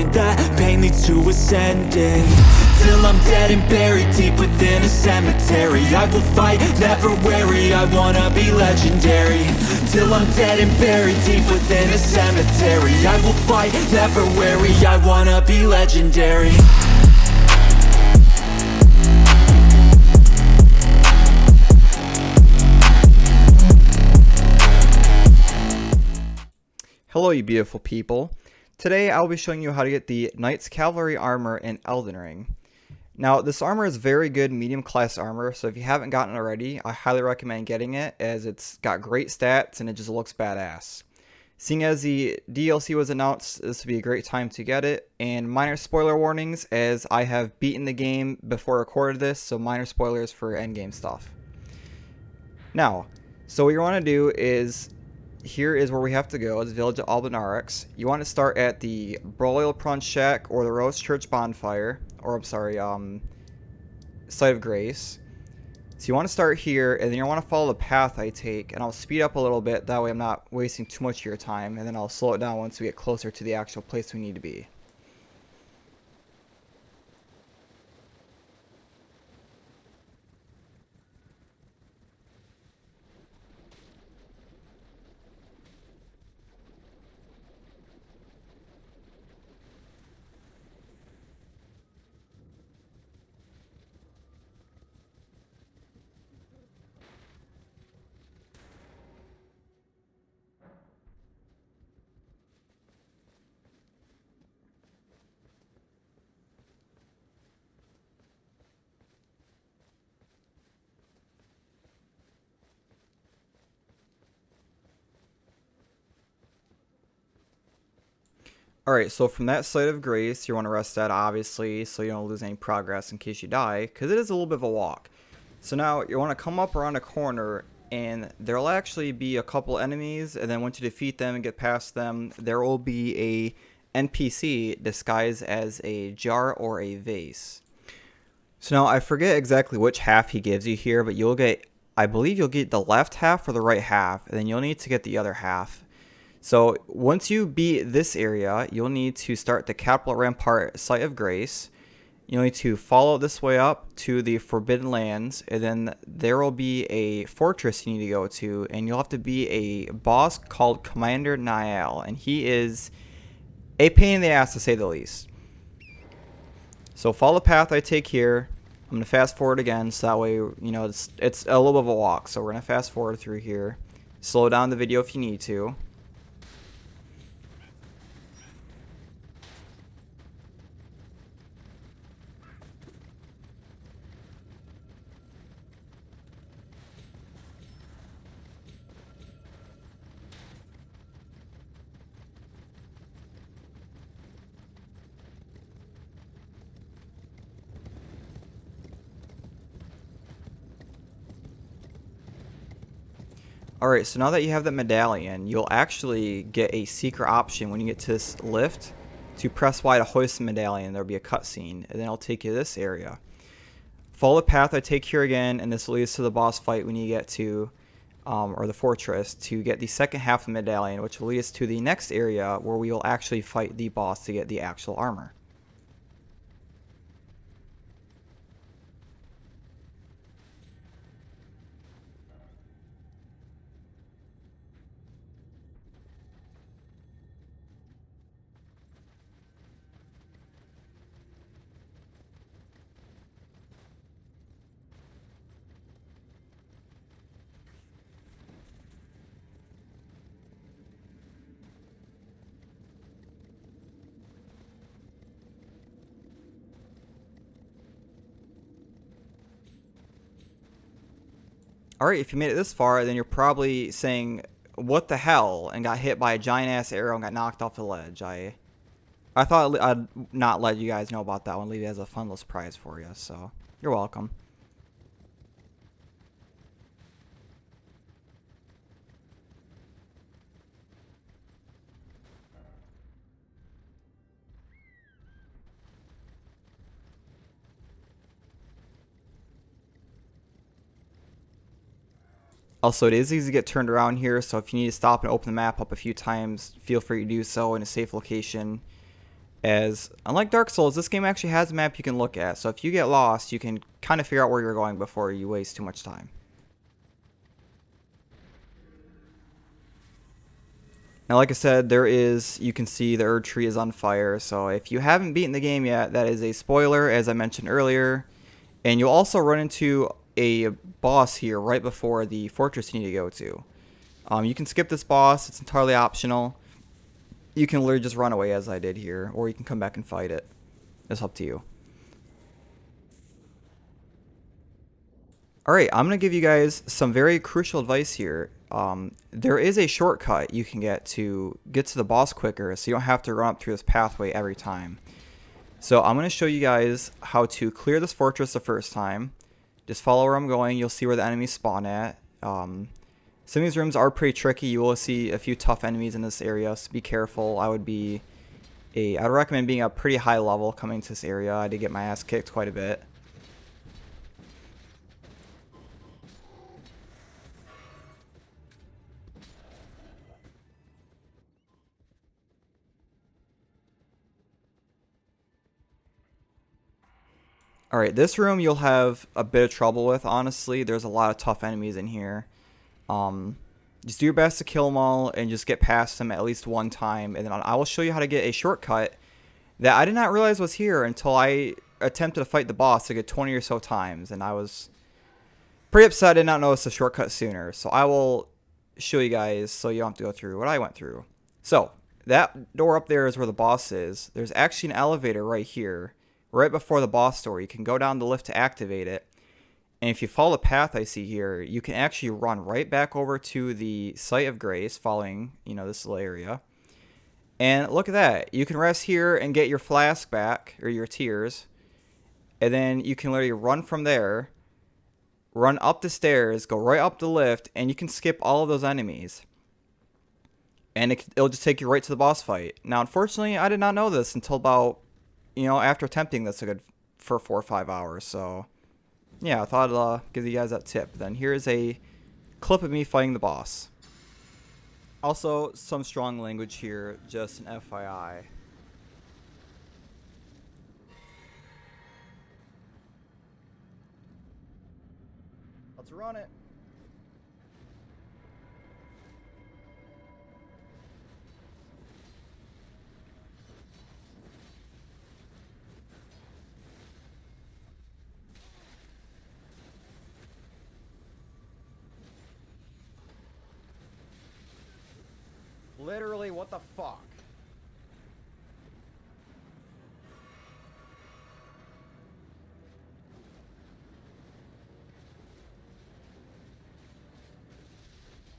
mind. That pain leads to ascending, till I'm dead and buried deep within a cemetery. I will fight, never weary, I wanna be legendary. Till I'm dead and buried deep within a cemetery. I will fight, never weary, I wanna be legendary. Hello you beautiful people. Today I'll be showing you how to get the Knight's Cavalry armor in Elden Ring. Now this armor is very good medium class armor, so if you haven't gotten it already, I highly recommend getting it as it's got great stats and it just looks badass. Seeing as the DLC was announced, this would be a great time to get it, and minor spoiler warnings as I have beaten the game before I recorded this, so minor spoilers for endgame stuff. Now, so what you want to do is, here is where we have to go. It's Village of Albinarex. You want to start at the Broiled Prawn Shack or the Rose Church Bonfire, or I'm sorry, Site of Grace. So you want to start here, and then you want to follow the path I take, and I'll speed up a little bit, that way I'm not wasting too much of your time, and then I'll slow it down once we get closer to the actual place we need to be. Alright, so from that Site of Grace, you want to rest that obviously so you don't lose any progress in case you die, because it is a little bit of a walk. So now you want to come up around a corner, and there will actually be a couple enemies, and then once you defeat them and get past them, there will be a NPC disguised as a jar or a vase. So now I forget exactly which half he gives you here, but you'll get, I believe you'll get the left half or the right half, and then you'll need to get the other half. So once you beat this area, you'll need to start the Capital Rampart Site of Grace. You'll need to follow this way up to the Forbidden Lands, and then there will be a fortress you need to go to, and you'll have to be a boss called Commander Niall, and he is a pain in the ass to say the least. So follow the path I take here. I'm going to fast forward again, so that way, you know, it's a little bit of a walk, so we're going to fast forward through here. Slow down the video if you need to. Alright, so now that you have that medallion, you'll actually get a secret option when you get to this lift to press Y to hoist the medallion. There'll be a cutscene, and then it'll take you to this area. Follow the path I take here again, and this leads to the boss fight when you get to, or the fortress, to get the second half of the medallion, which will lead us to the next area where we will actually fight the boss to get the actual armor. Alright, if you made it this far, then you're probably saying, what the hell, and got hit by a giant ass arrow and got knocked off the ledge. I thought I'd not let you guys know about that one, leave it as a fun little surprise for you, so you're welcome. Also, it is easy to get turned around here, so if you need to stop and open the map up a few times, feel free to do so in a safe location. As unlike Dark Souls, this game actually has a map you can look at, so if you get lost, you can kind of figure out where you're going before you waste too much time. Now, like I said, you can see the Erd Tree is on fire, so if you haven't beaten the game yet, that is a spoiler, as I mentioned earlier. And you'll also run into a boss here right before the fortress you need to go to. You can skip this boss, it's entirely optional. You can literally just run away as I did here, or you can come back and fight it. It's up to you. Alright, I'm going to give you guys some very crucial advice here. There is a shortcut you can get to the boss quicker, so you don't have to run up through this pathway every time. So I'm going to show you guys how to clear this fortress the first time. Just follow where I'm going, you'll see where the enemies spawn at. Some of these rooms are pretty tricky. You will see a few tough enemies in this area, so be careful. I would recommend being a pretty high level coming to this area. I did get my ass kicked quite a bit. Alright, this room you'll have a bit of trouble with, honestly. There's a lot of tough enemies in here. Just do your best to kill them all and just get past them at least one time. And then I will show you how to get a shortcut that I did not realize was here until I attempted to fight the boss like 20 or so times. And I was pretty upset I did not notice the shortcut sooner. So I will show you guys so you don't have to go through what I went through. So, that door up there is where the boss is. There's actually an elevator right here, right before the boss door. You can go down the lift to activate it. And if you follow the path I see here, you can actually run right back over to the site of grace following, this little area. And look at that. You can rest here and get your flask back, or your tears. And then you can literally run from there, run up the stairs, go right up the lift, and you can skip all of those enemies. And it'll just take you right to the boss fight. Now, unfortunately, I did not know this until about, after attempting this for 4 or 5 hours, so yeah, I thought I'd give you guys that tip. Then here's a clip of me fighting the boss. Also, some strong language here, just an FYI. Let's run it. Literally, what the fuck?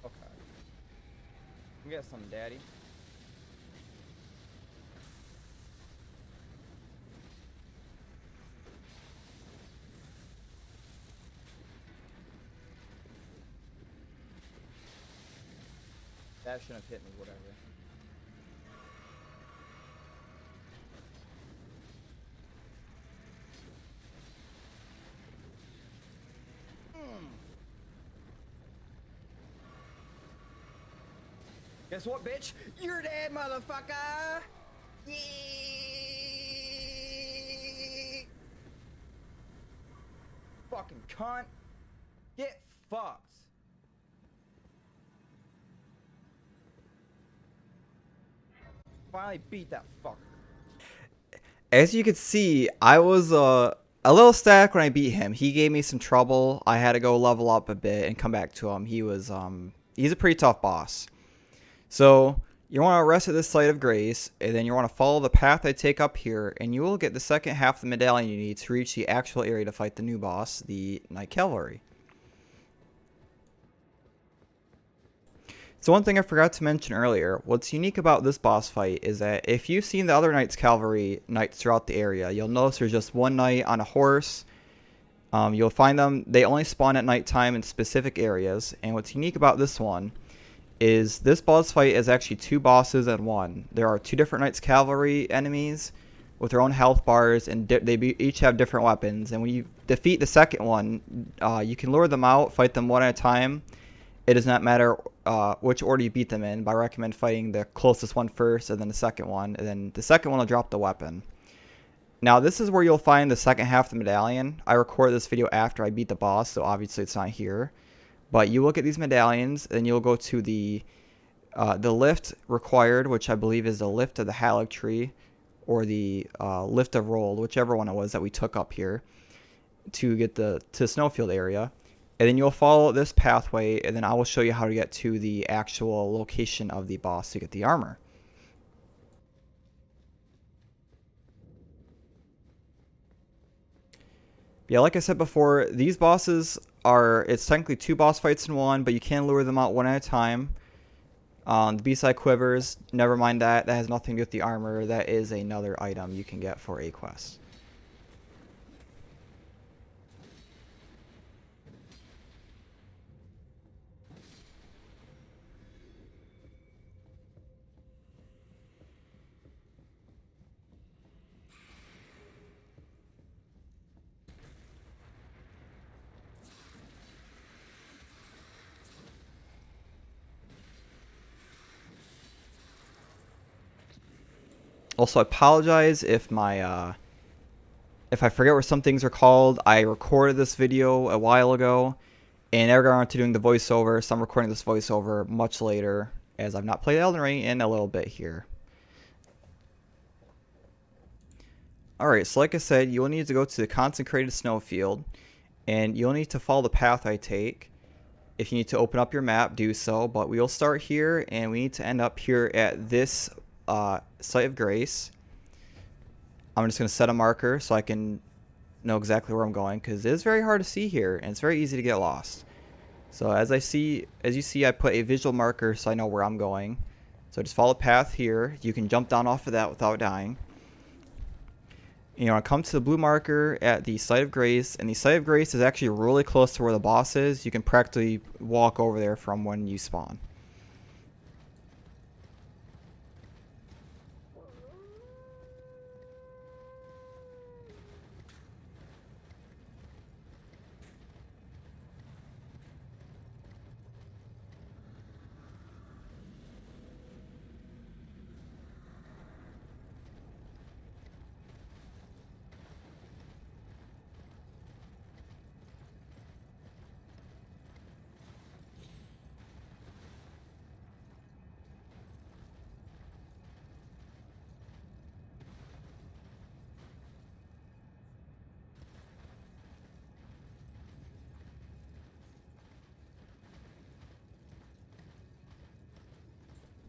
Okay. We got some, daddy. That shouldn't have hit me, whatever. Guess what, bitch? You're dead, motherfucker! Yeah! Fucking cunt! Get fucked! Finally beat that fucker. As you can see, I was a little static when I beat him. He gave me some trouble. I had to go level up a bit and come back to him. He's a pretty tough boss. So you want to rest at this site of grace, and then you want to follow the path I take up here, and you will get the second half of the medallion you need to reach the actual area to fight the new boss, the Knight Calvary. So one thing I forgot to mention earlier, what's unique about this boss fight is that if you've seen the other Knights Calvary Knights throughout the area, you'll notice there's just one knight on a horse. You'll find them, they only spawn at nighttime in specific areas, and what's unique about this one is this boss fight is actually 2 bosses in one. There are 2 different Knights Calvary enemies with their own health bars, and each have different weapons, and when you defeat the second one, you can lure them out, fight them one at a time. It does not matter which order you beat them in, but I recommend fighting the closest one first, and then the second one, and then the second one will drop the weapon. Now this is where you'll find the second half of the medallion. I recorded this video after I beat the boss, so obviously it's not here. But you look at these medallions, and you'll go to the lift required, which I believe is the lift of the Halleck tree, or the lift of Rold, whichever one it was that we took up here to get to Snowfield area. And then you'll follow this pathway, and then I will show you how to get to the actual location of the boss to get the armor. Yeah, like I said before, these bosses it's technically 2 boss fights in one, but you can lure them out one at a time. The B-side quivers, never mind that. That has nothing to do with the armor. That is another item you can get for a quest. Also, I apologize if if I forget what some things are called. I recorded this video a while ago, and never got around to doing the voiceover, so I'm recording this voiceover much later, as I've not played Elden Ring in a little bit here. Alright, so like I said, you'll need to go to the Consecrated Snowfield, and you'll need to follow the path I take. If you need to open up your map, do so, but we'll start here, and we need to end up here at this Site of Grace. I'm just going to set a marker so I can know exactly where I'm going, because it is very hard to see here, and it's very easy to get lost. So as you see, I put a visual marker so I know where I'm going. So just follow the path here. You can jump down off of that without dying. You want to come to the blue marker at the Site of Grace, and the Site of Grace is actually really close to where the boss is. You can practically walk over there from when you spawn.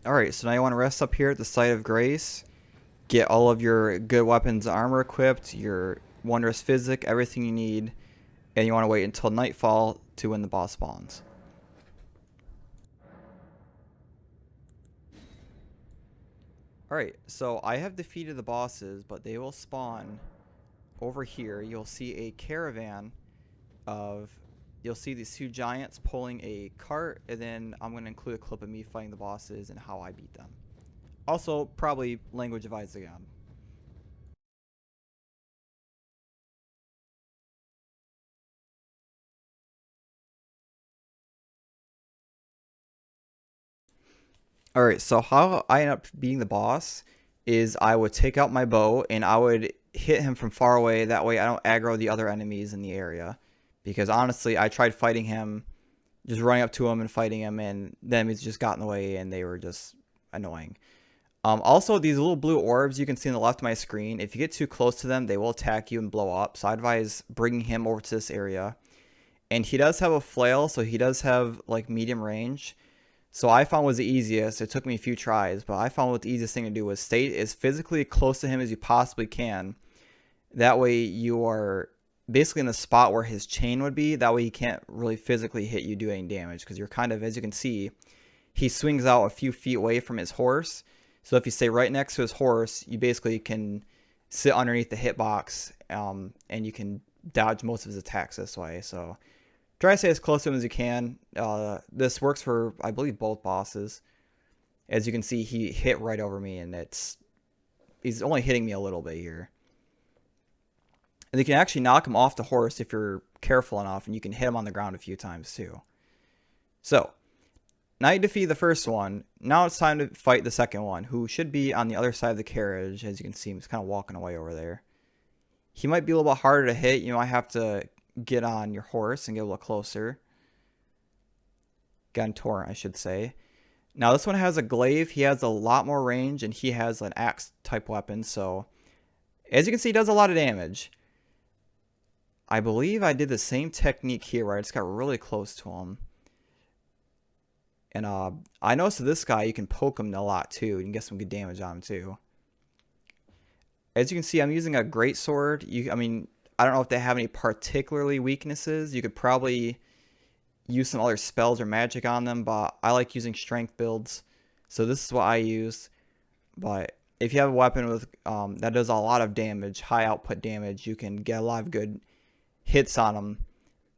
Alright, so now you want to rest up here at the Site of Grace. Get all of your good weapons and armor equipped, your wondrous physic, everything you need. And you want to wait until nightfall to when the boss spawns. Alright, so I have defeated the bosses, but they will spawn over here. You'll see a caravan you'll see these 2 giants pulling a cart, and then I'm going to include a clip of me fighting the bosses and how I beat them. Also, probably language of eyes again. Alright, so how I end up beating the boss is I would take out my bow and I would hit him from far away. That way I don't aggro the other enemies in the area. Because honestly, I tried fighting him, just running up to him and fighting him, and the enemies just got in the way and they were just annoying. Also, these little blue orbs you can see on the left of my screen, if you get too close to them, they will attack you and blow up. So I advise bringing him over to this area. And he does have a flail, so he does have like medium range. So I found was the easiest. It took me a few tries, but I found what the easiest thing to do was stay as physically close to him as you possibly can. That way you are basically in the spot where his chain would be. That way he can't really physically hit you, do any damage, because you're kind of, as you can see, he swings out a few feet away from his horse. So if you stay right next to his horse, you basically can sit underneath the hitbox, and you can dodge most of his attacks this way. So try to stay as close to him as you can. This works for, I believe, both bosses. As you can see, he hit right over me, and he's only hitting me a little bit here. And you can actually knock him off the horse if you're careful enough, and you can hit him on the ground a few times too. So, Now you defeat the first one. Now it's time to fight the second one, who should be on the other side of the carriage. As you can see, he's kind of walking away over there. He might be a little bit harder to hit. You might have to get on your horse and get a little closer. Get on Torrent, I should say. Now this one has a glaive. He has a lot more range, and he has an axe type weapon. So as you can see, he does a lot of damage. I believe I did the same technique here where I just got really close to him. And I noticed that this guy, you can poke him a lot too. You can get some good damage on him too. As you can see, I'm using a greatsword. I mean, I don't know if they have any particularly weaknesses. You could probably use some other spells or magic on them, but I like using strength builds. So this is what I use. But if you have a weapon with that does a lot of damage, high output damage, you can get a lot of good hits on them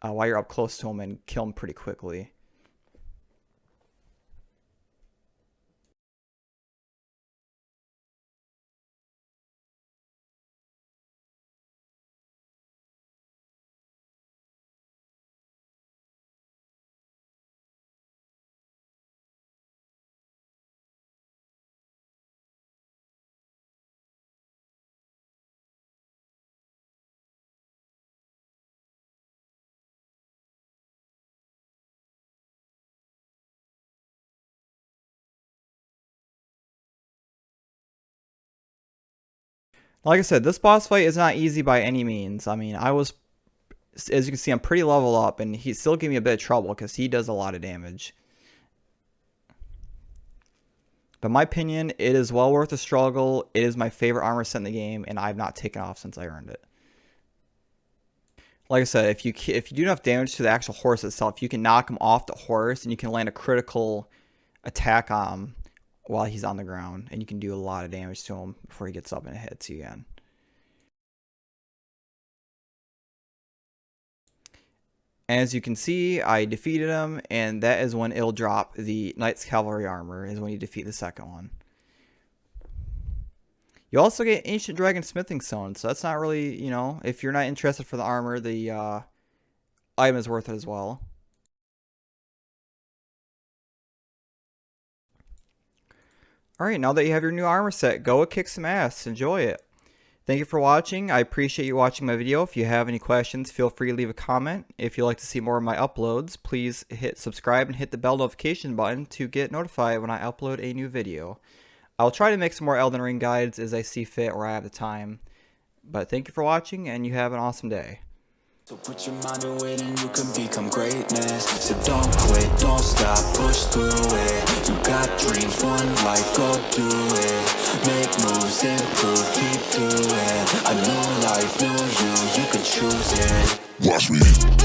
while you're up close to them and kill them pretty quickly. Like I said, this boss fight is not easy by any means. I mean, as you can see, I'm pretty level up, and he's still giving me a bit of trouble because he does a lot of damage. But in my opinion, it is well worth the struggle. It is my favorite armor set in the game, and I've not taken off since I earned it. Like I said, if you do enough damage to the actual horse itself, you can knock him off the horse, and you can land a critical attack on him while he's on the ground, and you can do a lot of damage to him before he gets up and hits you again. As you can see, I defeated him, and that is when it'll drop the Knight's Cavalry armor, is when you defeat the second one. You also get Ancient Dragon Smithing Stone, so that's not really, you know, if you're not interested for the armor, the item is worth it as well. Alright, now that you have your new armor set, go kick some ass. Enjoy it. Thank you for watching. I appreciate you watching my video. If you have any questions, feel free to leave a comment. If you'd like to see more of my uploads, please hit subscribe and hit the bell notification button to get notified when I upload a new video. I'll try to make some more Elden Ring guides as I see fit or I have the time. But thank you for watching, and you have an awesome day. So put your mind to it and you can become greatness. So don't quit, don't stop, push through it. You got dreams, one life, go do it. Make moves, improve, keep doing. A new life, new you can choose it. Watch me.